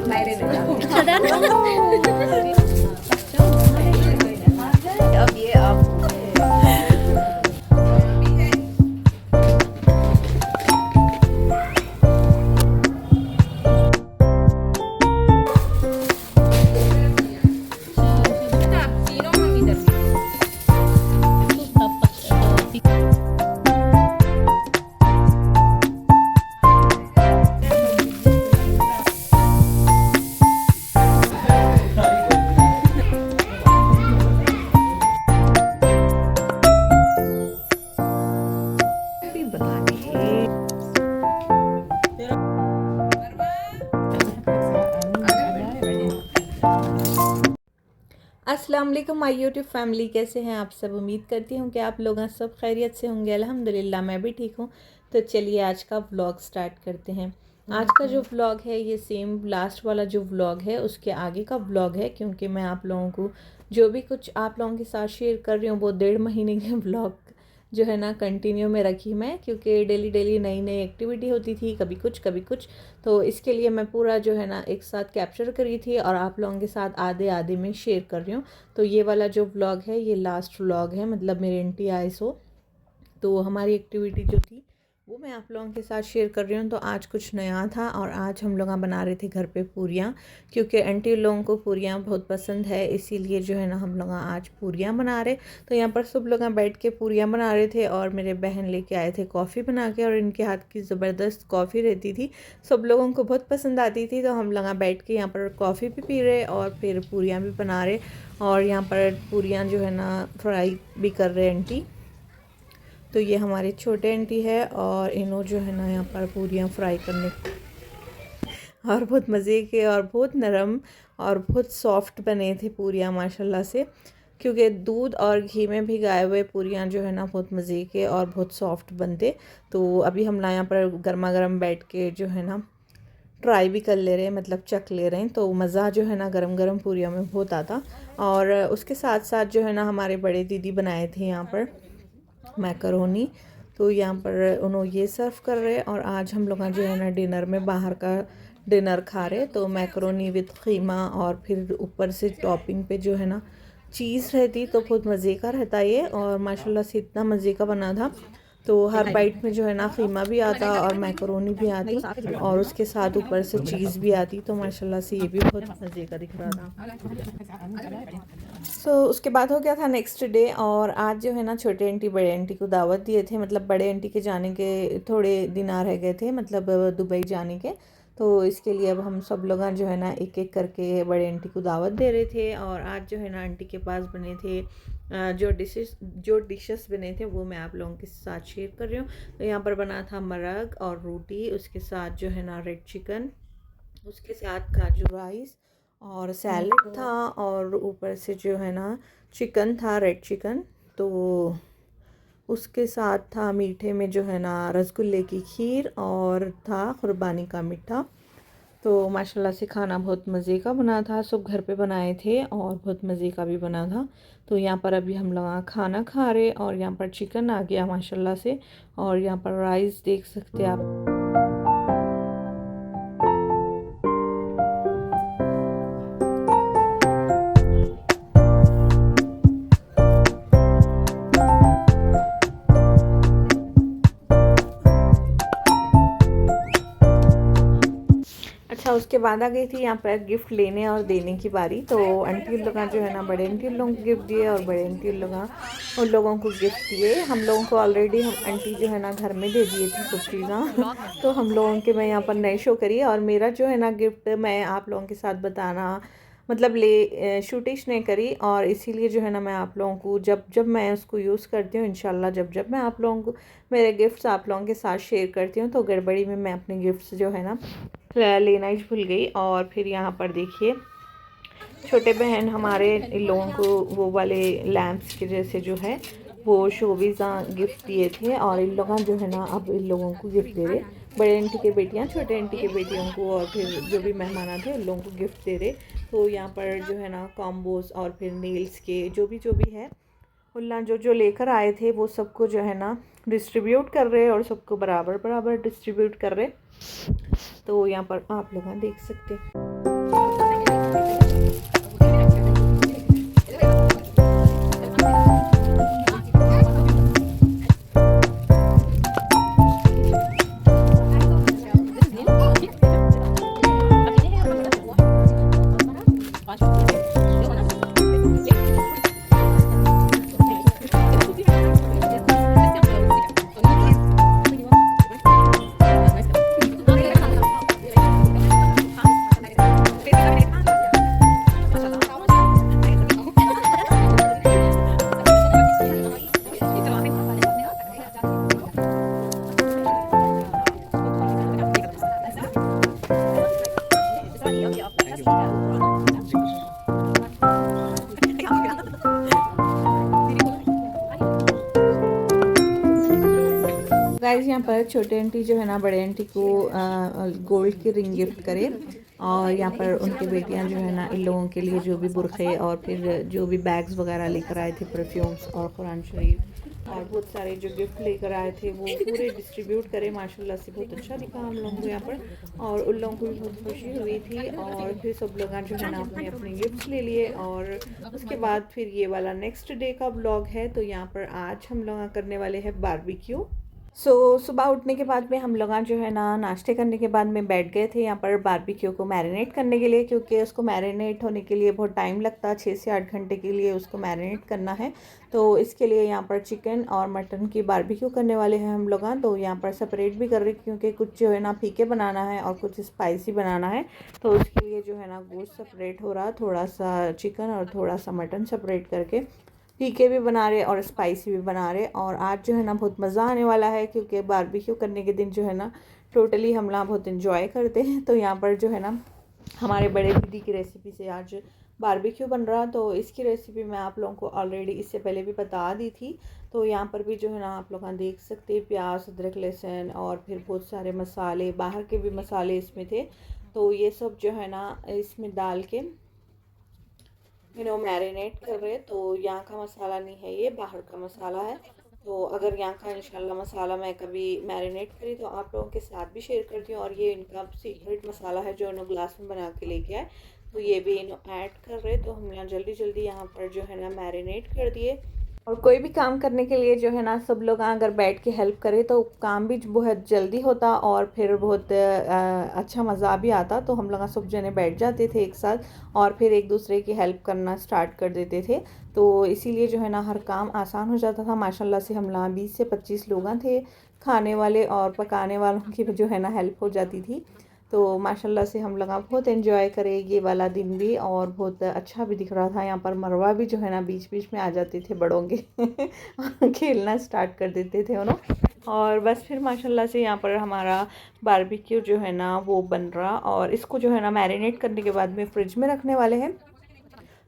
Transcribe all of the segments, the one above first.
अब ये आप अस्सलाम वालेकुम माय यूट्यूब फैमिली, कैसे हैं आप सब। उम्मीद करती हूँ कि आप लोग सब खैरियत से होंगे। अल्हम्दुलिल्लाह मैं भी ठीक हूँ। तो चलिए आज का व्लॉग स्टार्ट करते हैं। आज का जो व्लॉग है ये सेम लास्ट वाला जो व्लॉग है उसके आगे का व्लॉग है, क्योंकि मैं आप लोगों को जो भी कुछ आप लोगों के साथ शेयर कर रही हूँ वो 1.5 महीने के व्लॉग जो है ना कंटिन्यू में रखी मैं, क्योंकि डेली डेली नई नई एक्टिविटी होती थी, कभी कुछ कभी कुछ। तो इसके लिए मैं पूरा जो है ना एक साथ कैप्चर करी थी और आप लोगों के साथ आधे आधे में शेयर कर रही हूँ। तो ये वाला जो व्लॉग है ये लास्ट व्लॉग है, मतलब मेरे आंटी आए सो तो हमारी एक्टिविटी जो थी वो मैं आप लोगों के साथ शेयर कर रही हूँ। तो आज कुछ नया था और आज हम लोग बना रहे थे घर पे पूरियाँ, क्योंकि आंटी लोगों को पूरियाँ बहुत पसंद है, इसीलिए जो है ना हम लोग आज पूरियाँ बना रहे। तो यहाँ पर सब लोग बैठ के पूरियाँ बना रहे थे और मेरे बहन लेके आए थे कॉफ़ी बना के, और इनके हाथ की ज़बरदस्त कॉफ़ी रहती थी, सब लोगों को बहुत पसंद आती थी। तो हम लोग बैठ के यहाँ पर कॉफ़ी भी पी रहे और फिर पूरियाँ भी बना रहे, और यहाँ पर पूरियाँ जो है ना फ्राई भी कर रहे आंटी। तो ये हमारे छोटे आंटी है और इन्हों जो है ना यहाँ पर पूरियाँ फ्राई करने और बहुत मज़े के और बहुत नरम और बहुत सॉफ्ट बने थे पूरियाँ माशाल्लाह से, क्योंकि दूध और घी में भिगाए हुए पूरियाँ जो है ना बहुत मज़े के और बहुत सॉफ्ट बनते। तो अभी हम ना यहाँ पर गर्मा गर्म बैठ के जो है ना ट्राई भी कर ले रहे हैं, मतलब चख ले रहे हैं। तो मज़ा जो है ना गरम गरम पूरियों में बहुत आता। और उसके साथ साथ जो है ना हमारे बड़े दीदी बनाए थे यहाँ पर मैकरोनी, तो यहाँ पर उन्होंने ये सर्व कर रहे। और आज हम लोग जो है ना डिनर में बाहर का डिनर खा रहे, तो मैकरोनी विद कीमा और फिर ऊपर से टॉपिंग पे जो है ना चीज़ रहती, तो बहुत मज़े का रहता ये, और माशाल्लाह से इतना मज़े का बना था। तो हर बाइट में जो है ना कीमा भी आता और मैकरोनी भी आती और उसके साथ ऊपर से चीज़ भी आती, तो माशाल्लाह से ये भी बहुत मज़े का दिख रहा था। उसके बाद हो गया था नेक्स्ट डे, और आज जो है ना छोटे आंटी बड़े आंटी को दावत दिए थे, मतलब बड़े आंटी के जाने के थोड़े दिन आ रह गए थे, मतलब दुबई जाने के। तो इसके लिए अब हम सब लोग जो है ना एक एक करके बड़े आंटी को दावत दे रहे थे। और आज जो है ना आंटी के पास बने थे जो डिशेस बने थे वो मैं आप लोगों के साथ शेयर कर रही हूँ। तो यहाँ पर बना था मरग और रोटी, उसके साथ जो है ना रेड चिकन, उसके साथ काजू राइस और सैलड था, और ऊपर से जो है ना चिकन था, रेड चिकन। तो उसके साथ था मीठे में जो है ना रसगुल्ले की खीर और था कुर्बानी का मीठा। तो माशाल्लाह से खाना बहुत मज़े का बना था, सब घर पे बनाए थे और बहुत मज़े का भी बना था। तो यहाँ पर अभी हम लोग खाना खा रहे और यहाँ पर चिकन आ गया माशाल्लाह से, और यहाँ पर राइस देख सकते हैं आप। अच्छा, उसके बाद आ गई थी यहाँ पर गिफ्ट लेने और देने की बारी। तो आंटी लोग जो है ना बड़े आंटी लोगों को गिफ्ट दिए और बड़े आंटी लोग उन लोगों को गिफ्ट दिए। हम लोगों को ऑलरेडी हम आंटी जो है ना घर में दे दिए थे कुछ चीज़ें, तो हम लोगों के मैं यहाँ पर नए शो करी, और मेरा जो है ना गिफ्ट मैं आप लोगों के साथ बताना मतलब शूटिश नहीं करी, और इसीलिए जो है ना मैं आप लोगों को जब जब मैं उसको यूज़ करती हूँ इंशाल्लाह जब जब मैं आप लोगों को मेरे गिफ्ट्स आप लोगों के साथ शेयर करती हूँ, तो गड़बड़ी में मैं अपने गिफ्ट्स जो है ना लेना ही भूल गई। और फिर यहाँ पर देखिए छोटे बहन हमारे इन लोगों को वो वाले लैंप्स के जैसे जो है वो शोबीज़ गिफ्ट दिए थे, और इन लोग जो है ना अब इन लोगों को गिफ्ट दे रहे, बड़े आंटी के बेटियां छोटे आंटी के बेटियों को, और फिर जो भी मेहमान थे उन लोगों को गिफ्ट दे रहे। तो यहाँ पर जो है ना कॉम्बोज और फिर नेल्स के जो भी है उल्ला जो लेकर आए थे वो सबको जो है ना डिस्ट्रीब्यूट कर रहे और सबको बराबर बराबर डिस्ट्रीब्यूट कर रहे। तो यहाँ पर आप लोग देख सकते हैं। गाइस यहाँ पर छोटे आंटी जो है ना बड़े आंटी को गोल्ड की रिंग गिफ्ट करे। और यहाँ पर उनकी बेटियाँ जो है ना इन लोगों के लिए जो भी बुरखे और फिर जो भी बैग्स वगैरह लेकर आए थे, परफ्यूम्स और कुरान शरीफ और बहुत सारे जो गिफ्ट लेकर आए थे वो पूरे डिस्ट्रीब्यूट करे। माशाल्लाह से बहुत अच्छा दिखा हम लोगों को यहाँ पर, और उन लोगों को भी बहुत खुशी हुई थी। और फिर सब लोग जो है ना अपने अपने गिफ्ट ले लिए। और उसके बाद फिर ये वाला नेक्स्ट डे का ब्लॉग है। तो यहाँ पर आज हम लोग करने वाले हैं बारबेक्यू। सुबह उठने के बाद में हम लोग जो है ना नाश्ते करने के बाद में बैठ गए थे यहाँ पर बारबेक्यू को मैरिनेट करने के लिए, क्योंकि उसको मैरिनेट होने के लिए बहुत टाइम लगता है, 6 से 8 घंटे के लिए उसको मैरिनेट करना है। तो इसके लिए यहाँ पर चिकन और मटन की बारबेक्यू करने वाले हैं हम लोग। तो यहाँ पर सेपरेट भी कर रहे क्योंकि कुछ जो है ना फीके बनाना है और कुछ स्पाइसी बनाना है। तो उसके लिए जो है ना गोश्त सेपरेट हो रहा, थोड़ा सा चिकन और थोड़ा सा मटन सेपरेट करके फीके भी बना रहे और स्पाइसी भी बना रहे। और आज जो है ना बहुत मज़ा आने वाला है, क्योंकि बारबेक्यू करने के दिन जो है ना टोटली हम लोग बहुत इन्जॉय करते हैं। तो यहाँ पर जो है ना हमारे बड़े दीदी की रेसिपी से आज बारबेक्यू बन रहा। तो इसकी रेसिपी मैं आप लोगों को ऑलरेडी इससे पहले भी बता दी थी। तो यहाँ पर भी जो है ना आप लोग देख सकते हैं प्याज, अदरक, लहसुन और फिर बहुत सारे मसाले, बाहर के भी मसाले इसमें थे। तो ये सब जो है ना इसमें डाल के मैरिनेट कर रहे। तो यहाँ का मसाला नहीं है, ये बाहर का मसाला है। तो अगर यहाँ का इंशाल्लाह मसाला मैं कभी मैरिनेट करी तो आप लोगों के साथ भी शेयर करती हूँ। और ये इनका सीक्रेट मसाला है जो इन्होंने ग्लास में बना के लेके आए। तो ये भी इन्होंने ऐड कर रहे। तो हम यहाँ जल्दी जल्दी यहाँ पर जो है ना मैरिनेट कर दिए। और कोई भी काम करने के लिए जो है ना सब लोग अगर बैठ के हेल्प करें तो काम भी बहुत जल्दी होता और फिर बहुत अच्छा मज़ा भी आता। तो हम लोग सब जने बैठ जाते थे एक साथ और फिर एक दूसरे की हेल्प करना स्टार्ट कर देते थे। तो इसीलिए जो है ना हर काम आसान हो जाता था। माशाल्लाह से हम लोग 20 से 25 लोग थे खाने वाले, और पकाने वालों की जो है ना हेल्प हो जाती थी। तो माशाल्लाह से हम लोग बहुत एंजॉय करे ये वाला दिन भी, और बहुत अच्छा भी दिख रहा था। यहाँ पर मरवा भी जो है ना बीच बीच में आ जाते थे बड़ों के खेलना स्टार्ट कर देते थे उन्होंने। और बस फिर माशाल्लाह से यहाँ पर हमारा बारबेक्यू जो है ना वो बन रहा। और इसको जो है ना मैरिनेट करने के बाद में फ्रिज में रखने वाले हैं,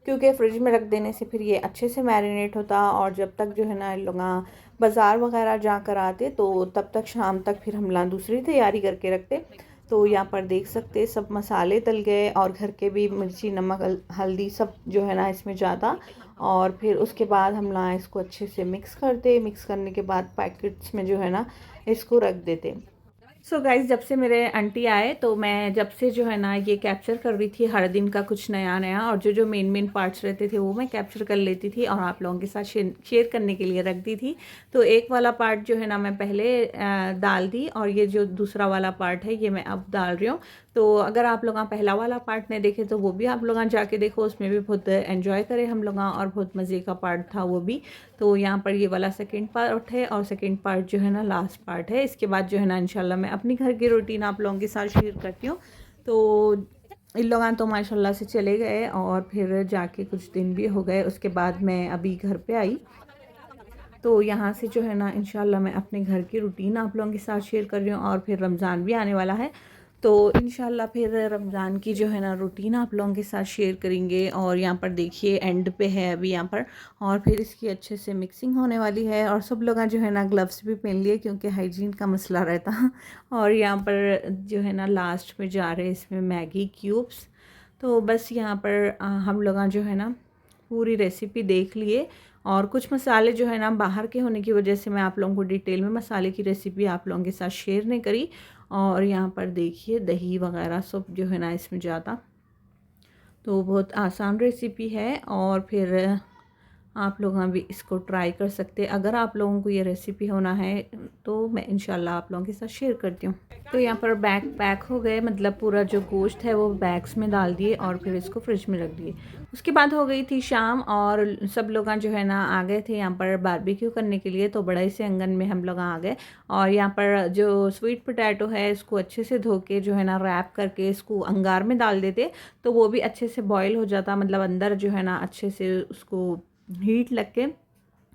क्योंकि फ्रिज में रख देने से फिर ये अच्छे से मैरिनेट होता। और जब तक जो है ना इन लोग बाज़ार वगैरह जाकर आते तो तब तक शाम तक फिर हम लोग दूसरी तैयारी करके रखते। तो यहाँ पर देख सकते सब मसाले तल गए और घर के भी मिर्ची, नमक, हल्दी सब जो है ना इसमें ज़्यादा। और फिर उसके बाद हम लोग इसको अच्छे से मिक्स करते। मिक्स करने के बाद पैकेट्स में जो है ना इसको रख देते। गाइज जब से मेरे आंटी आए तो मैं जब से जो है ना ये कैप्चर कर रही थी हर दिन का कुछ नया नया, और जो जो मेन मेन पार्ट्स रहते थे वो मैं कैप्चर कर लेती थी और आप लोगों के साथ शेयर करने के लिए रख दी थी। तो एक वाला पार्ट जो है ना मैं पहले डाल दी, और ये जो दूसरा वाला पार्ट है ये मैं अब डाल रही हूँ। तो अगर आप लोग पहला वाला पार्ट नहीं देखे तो वो भी आप लोग जाके देखो, उसमें भी बहुत एंजॉय करे हम लोग और बहुत मज़े का पार्ट था वो भी। तो यहाँ पर ये वाला सेकंड पार्ट है, और सेकंड पार्ट जो है ना लास्ट पार्ट है। इसके बाद जो है ना इंशाल्लाह मैं अपनी घर की रूटीन आप लोगों के साथ शेयर करती हूँ। तो इन लोग तो माशाल्लाह से चले गए और फिर जाके कुछ दिन भी हो गए। उसके बाद मैं अभी घर पे आई। तो यहाँ से जो है ना इंशाल्लाह मैं अपने घर की रूटीन आप लोगों के साथ शेयर कर रही हूँ। और फिर रमज़ान भी आने वाला है, तो इंशाल्लाह फिर रमज़ान की जो है ना रूटीन आप लोगों के साथ शेयर करेंगे। और यहाँ पर देखिए एंड पे है अभी यहाँ पर, और फिर इसकी अच्छे से मिक्सिंग होने वाली है। और सब लोग जो है ना ग्लव्स भी पहन लिए क्योंकि हाइजीन का मसला रहता। और यहाँ पर जो है ना लास्ट में जा रहे हैं इसमें मैगी क्यूब्स। तो बस यहाँ पर हम लोग जो है ना पूरी रेसिपी देख लिए। और कुछ मसाले जो है ना बाहर के होने की वजह से मैं आप लोगों को डिटेल में मसाले की रेसिपी आप लोगों के साथ शेयर नहीं करी। और यहाँ पर देखिए दही वगैरह सब जो है ना इसमें ज़्यादा। तो बहुत आसान रेसिपी है और फिर आप लोग भी इसको ट्राई कर सकते हैं। अगर आप लोगों को ये रेसिपी होना है तो मैं इंशाल्लाह आप लोगों के साथ शेयर करती हूँ। तो यहाँ पर बैग पैक हो गए, मतलब पूरा जो गोश्त है वो बैग्स में डाल दिए और फिर इसको फ्रिज में रख दिए। उसके बाद हो गई थी शाम और सब लोग जो है ना आ गए थे यहाँ पर बारबेक्यू करने के लिए। तो बड़े से आंगन में हम लोग आ गए और यहाँ पर जो स्वीट पोटैटो है इसको अच्छे से धो के जो है ना रैप करके इसको अंगार में डाल देते तो वो भी अच्छे से बॉयल हो जाता, मतलब अंदर जो है ना अच्छे से उसको हीट लग के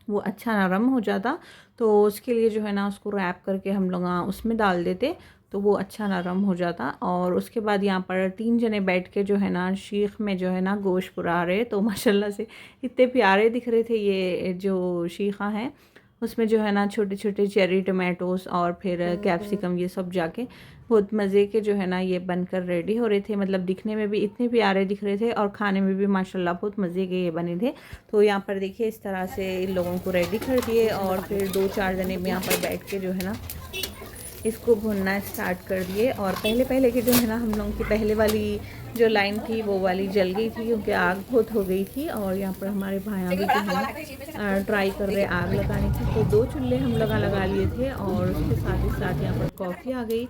वो अच्छा नरम हो जाता। तो उसके लिए जो है ना उसको रैप करके हम लोग उसमें डाल देते तो वो अच्छा नरम हो जाता। और उसके बाद यहाँ पर 3 जने बैठ के जो है ना शीख में जो है ना गोश्त पुरा रहे, तो माशाल्लाह से इतने प्यारे दिख रहे थे ये जो शीखा हैं। उसमें जो है ना छोटे छोटे चेरी टमाटोस और फिर कैप्सिकम ये सब जाके बहुत मज़े के जो है ना ये बनकर रेडी हो रहे थे, मतलब दिखने में भी इतने प्यारे दिख रहे थे और खाने में भी माशाल्लाह बहुत मज़े के ये बने थे। तो यहाँ पर देखिए इस तरह से इन लोगों को रेडी कर दिए और फिर 2-4 जने में यहाँ पर बैठ के जो है ना इसको भुनना स्टार्ट कर दिए। और पहले के जो है ना हम लोगों की पहले वाली जो लाइन थी वो वाली जल गई थी क्योंकि आग बहुत हो गई थी। और यहाँ पर हमारे भाइयाँ भी जो है ना ट्राई कर रहे आग लगाने की, तो 2 चूल्हे हम लगा लिए थे और उसके साथ ही साथ यहाँ पर कॉफ़ी आ गई।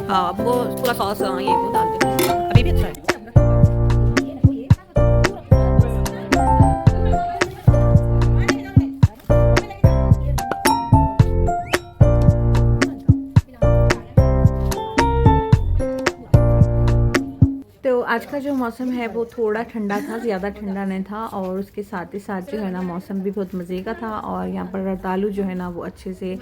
हाँ वो पूरा सॉस ये वो डाल दे अभी भी अच्छा है। तो आज का जो मौसम है वो थोड़ा ठंडा था, ज़्यादा ठंडा नहीं था और उसके साथ ही साथ जो है ना मौसम भी बहुत मज़े का था। और यहाँ पर रतालू जो है ना वो अच्छे से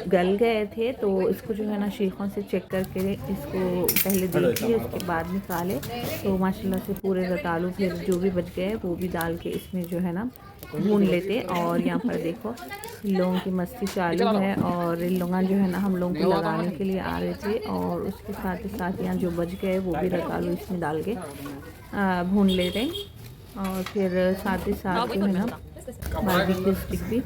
गल गए थे, तो इसको जो है ना शीखों से चेक करके इसको पहले देखिए उसके बाद निकाले। तो माशाल्लाह से पूरे रतालू फिर जो भी बच गए वो भी डाल के इसमें जो है ना भून लेते। और यहाँ पर देखो इन लोगों की मस्ती चालू है और इन लोग जो है ना हम लोगों को लगाने के लिए आ रहे थे। और उसके साथ ही साथ यहाँ जो बच गए वो भी रतालू इसमें डाल के भून ले रहे। और फिर साथ ही साथ जो है ना बारबेक्यू स्टिक भी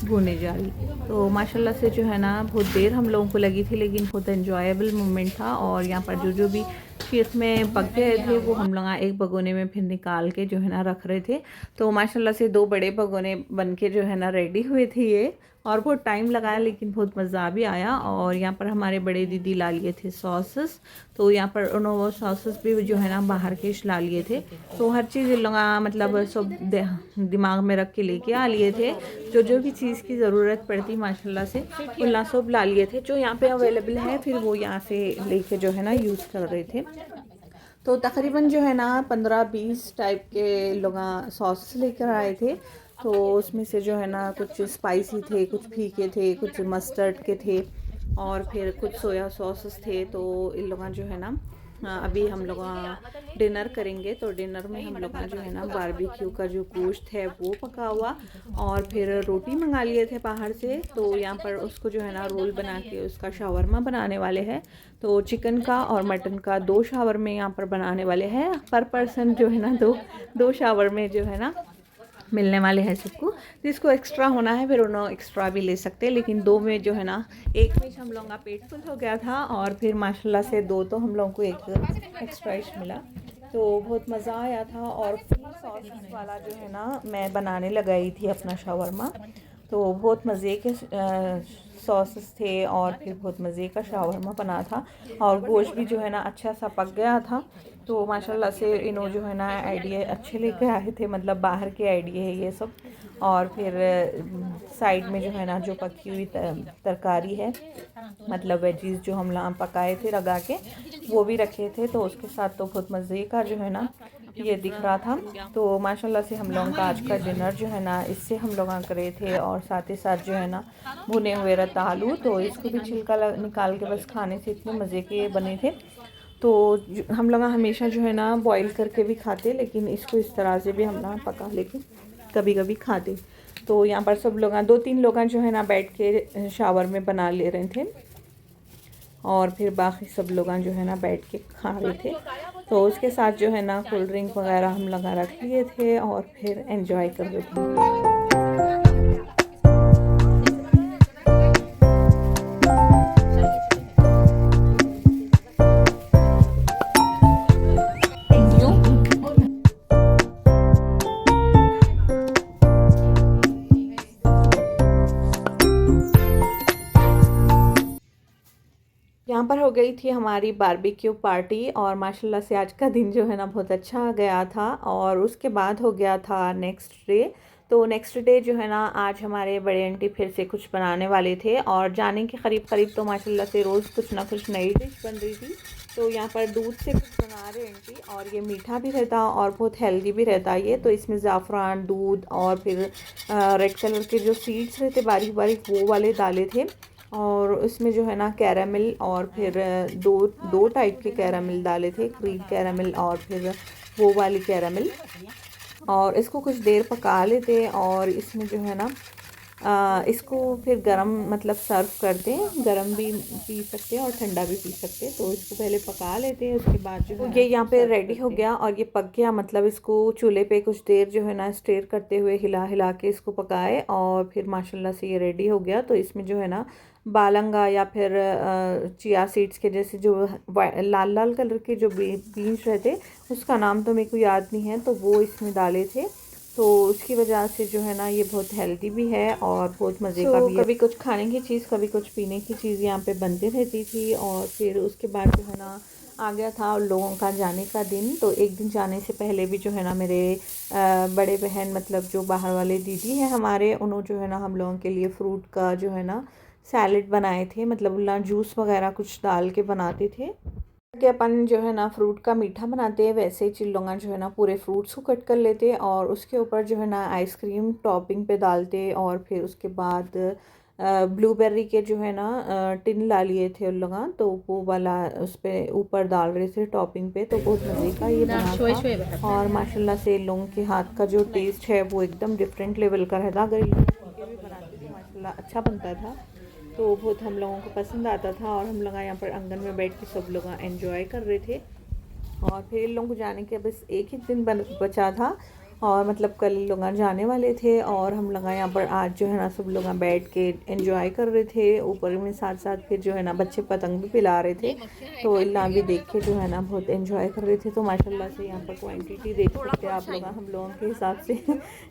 भूने जा रही। तो माशाल्लाह से जो है ना बहुत देर हम लोगों को लगी थी लेकिन बहुत एंजॉयबल मोमेंट था। और यहाँ पर जो भी शीख में पक गए थे वो हम लोग एक भगोने में फिर निकाल के जो है ना रख रहे थे। तो माशाल्लाह से 2 बड़े भगोने बन के जो है ना रेडी हुए थे ये, और बहुत टाइम लगाया लेकिन बहुत मज़ा भी आया। और यहाँ पर हमारे बड़े दीदी ला लिए थे सॉसेस, तो यहाँ पर उन्होंने वो सॉसेस भी जो है ना बाहर के ला लिए थे। तो हर चीज़ लोग मतलब सब दिमाग में रख के लेके आ लिए थे, जो भी चीज़ की ज़रूरत पड़ती माशाल्लाह से उल्ला सब ला लिए थे। जो यहाँ पे अवेलेबल है फिर वो यहाँ से लेके जो है ना यूज़ कर रहे थे। तो तकरीबन जो है ना 15-20 टाइप के लोग सॉस लेकर आए थे। तो उसमें से जो है ना कुछ स्पाइसी थे, कुछ फीके थे, कुछ मस्टर्ड के थे और फिर कुछ सोया सॉसेस थे। तो इन लोग जो है ना अभी हम लोग डिनर करेंगे। तो डिनर में हम लोग जो है ना बारबेक्यू का जो गोश्त है वो पका हुआ और फिर रोटी मंगा लिए थे बाहर से। तो यहाँ पर उसको जो है ना रोल बना के उसका शावरमा बनाने वाले हैं। तो चिकन का और मटन का 2 शावरमे यहाँ पर बनाने वाले हैं। पर पर्सन जो है ना दो शावरमे जो है ना मिलने वाले हैं सबको। जिसको एक्स्ट्रा होना है फिर उन्होंने एक्स्ट्रा भी ले सकते हैं, लेकिन 2 में जो है ना एक में हम लोगों का पेट फुल हो गया था और फिर माशाल्लाह से 2 तो हम लोगों को एक एक्स्ट्रा मिला। तो बहुत मज़ा आया था। और फुल सॉस वाला जो है ना मैं बनाने लगाई थी अपना शावरमा। तो बहुत मज़े के सॉसेस थे और फिर बहुत मज़े का शावरमा बना था और गोश्त भी जो है ना अच्छा सा पक गया था। तो माशाल्लाह से इन्हों जो है ना आइडिया अच्छे लेके आए थे, मतलब बाहर के आइडिया है ये सब। और फिर साइड में जो है ना जो पकी हुई तरकारी है, मतलब वेजीज जो हम लोग पकाए थे लगा के वो भी रखे थे। तो उसके साथ तो बहुत मज़े का जो है ना ये दिख रहा था। तो माशाल्लाह से हम लोगों का आज का डिनर जो है ना इससे हम लोग करे थे। और साथ ही साथ जो है ना भुने हुए रतालू, तो इसको भी छिलका निकाल के बस खाने से इतने मज़े के बने थे। तो हम लोग हमेशा जो है ना बॉईल करके भी खाते, लेकिन इसको इस तरह से भी हम लोग पका लेके कभी कभी खाते। तो यहाँ पर सब लोग 2-3 लोग जो है ना बैठ के शावर में बना ले रहे थे। और फिर बाकी सब लोग जो है ना बैठ के खा रहे थे। तो उसके साथ जो है ना कोल्ड ड्रिंक वगैरह हम लगा रख लिए थे और फिर एंजॉय कर रहे थे। यहाँ पर हो गई थी हमारी बारबेक्यू पार्टी और माशाल्लाह से आज का दिन जो है ना बहुत अच्छा गया था। और उसके बाद हो गया था नेक्स्ट डे। तो नेक्स्ट डे जो है ना आज हमारे बड़े आंटी फिर से कुछ बनाने वाले थे और जाने के करीब करीब तो माशाल्लाह से रोज़ कुछ ना कुछ नई डिश बन रही थी। तो यहाँ पर दूध से कुछ बना रहे आंटी और ये मीठा भी रहता और बहुत हेल्दी भी रहता ये। तो इसमें ज़ाफ़रान, दूध और फिर रेड कलर के जो सीड्स रहते बारीक बारीक वो वाले डाले थे। और उसमें जो है ना कैरामल और फिर दो दो टाइप के कैरामल डाले थे, क्रीम कैरामल और फिर वो वाली कैरामल। और इसको कुछ देर पका लेते और इसमें जो है ना इसको फिर गरम मतलब सर्व करते हैं। गरम भी पी सकते हैं और ठंडा भी पी सकते हैं। तो इसको पहले पका लेते हैं, उसके बाद जो है ये यहाँ पे रेडी हो गया और ये पक गया। मतलब इसको चूल्हे पे कुछ देर जो है ना स्टेर करते हुए हिला हिला के इसको पकाए और फिर माशाल्लाह से ये रेडी हो गया। तो इसमें जो है ना बालंगा या फिर चिया सीड्स के जैसे जो लाल लाल कलर के जो बीन्स रहते, उसका नाम तो मेरे को याद नहीं है, तो वो इसमें डाले थे। तो उसकी वजह से जो है ना ये बहुत हेल्दी भी है और बहुत मज़े का भी है। कभी कुछ खाने की चीज़, कभी कुछ पीने की चीज़ यहाँ पे बनती रहती थी। और फिर उसके बाद जो है ना आ गया था उन लोगों का जाने का दिन। तो एक दिन जाने से पहले भी जो है ना मेरे बड़े बहन मतलब जो बाहर वाले दीदी हैं हमारे, उन्होंने जो है ना हम लोगों के लिए फ्रूट का जो है ना सैलेड बनाए थे। मतलब उल्ला जूस वगैरह कुछ डाल के बनाते थे कि अपन जो है ना फ्रूट का मीठा बनाते हैं, वैसे ही चिल्लोंगा जो है ना पूरे फ्रूट्स को कट कर लेते और उसके ऊपर जो है ना आइसक्रीम टॉपिंग पे डालते। और फिर उसके बाद ब्लूबेरी के जो है ना टिन ला लिए थे उन लोग, तो वो वाला उस पर ऊपर डाल रहे थे टॉपिंग पे। तो बहुत मज़े का ये बना था और माशाल्लाह से लोगों के हाथ का जो टेस्ट है वो एकदम डिफरेंट लेवल का रहता। अगर ये भी बनाते थे माशाल्लाह अच्छा बनता था, तो बहुत हम लोगों को पसंद आता था। और हम लोग यहाँ पर आंगन में बैठ के सब लोग एंजॉय कर रहे थे। और फिर इन लोगों को जाने के बस एक ही दिन बचा था और मतलब कल लोग जाने वाले थे। और हम लोग यहाँ पर आज जो है ना सब लोग बैठ के एंजॉय कर रहे थे। ऊपर में साथ साथ फिर जो है ना बच्चे पतंग भी पिला रहे थे। तो इल्ला भी देख के जो है ना बहुत एंजॉय कर रहे थे। तो माशाल्लाह से यहाँ पर क्वांटिटी देख सकते हैं आप लोग हम लोगों के हिसाब से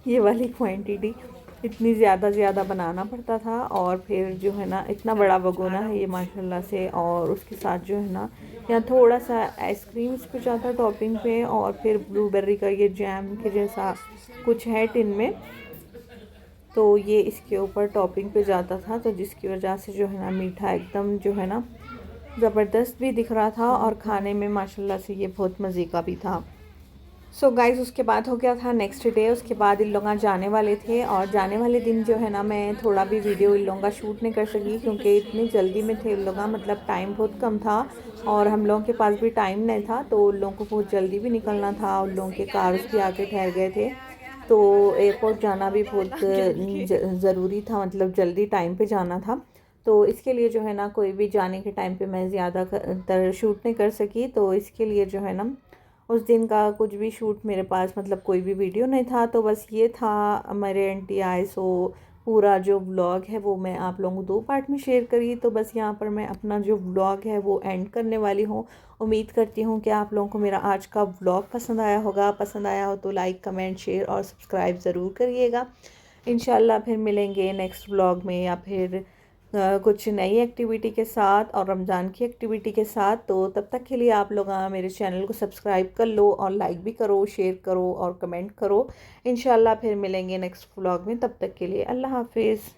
ये वाली क्वांटिटी इतनी ज़्यादा बनाना पड़ता था। और फिर जो है ना इतना बड़ा भगोना है ये माशाल्लाह से। और उसके साथ जो है ना यहाँ थोड़ा सा आइसक्रीम इस पर जाता टॉपिंग पे और फिर ब्लूबेरी का ये जैम के जैसा कुछ है टिन में, तो ये इसके ऊपर टॉपिंग पे जाता था। तो जिसकी वजह से जो है ना मीठा एकदम जो है ना ज़बरदस्त भी दिख रहा था और खाने में माशाल्लाह से ये बहुत मज़े का भी था। सो गाइज़ उसके बाद हो गया था नेक्स्ट डे। उसके बाद इन लोग जाने वाले थे और जाने वाले दिन जो है ना मैं थोड़ा भी वीडियो इन लोगों का शूट नहीं कर सकी क्योंकि इतनी जल्दी में थे इन लोग, मतलब टाइम बहुत कम था और हम लोगों के पास भी टाइम नहीं था। तो उन लोगों को बहुत जल्दी भी निकलना था, उन लोगों के कार्स भी आके ठहर गए थे। तो एयरपोर्ट जाना भी बहुत ज़रूरी था, मतलब जल्दी टाइम पे जाना था। तो इसके लिए जो है ना कोई भी जाने के टाइम पे मैं ज़्यादातर शूट नहीं कर सकी। तो इसके लिए जो है ना उस दिन का कुछ भी शूट मेरे पास मतलब कोई भी वीडियो नहीं था। तो बस ये था मेरे आंटी आए। सो पूरा जो व्लॉग है वो मैं आप लोगों को 2 पार्ट में शेयर करी। तो बस यहाँ पर मैं अपना जो व्लॉग है वो एंड करने वाली हूँ। उम्मीद करती हूँ कि आप लोगों को मेरा आज का व्लॉग पसंद आया होगा। पसंद आया हो तो लाइक, कमेंट, शेयर और सब्सक्राइब ज़रूर करिएगा। इंशाल्लाह फिर मिलेंगे नेक्स्ट व्लॉग में या फिर कुछ नई एक्टिविटी के साथ और रमज़ान की एक्टिविटी के साथ। तो तब तक के लिए आप लोग मेरे चैनल को सब्सक्राइब कर लो और लाइक भी करो, शेयर करो और कमेंट करो। इंशाल्लाह फिर मिलेंगे नेक्स्ट व्लॉग में। तब तक के लिए अल्लाह हाफिज़।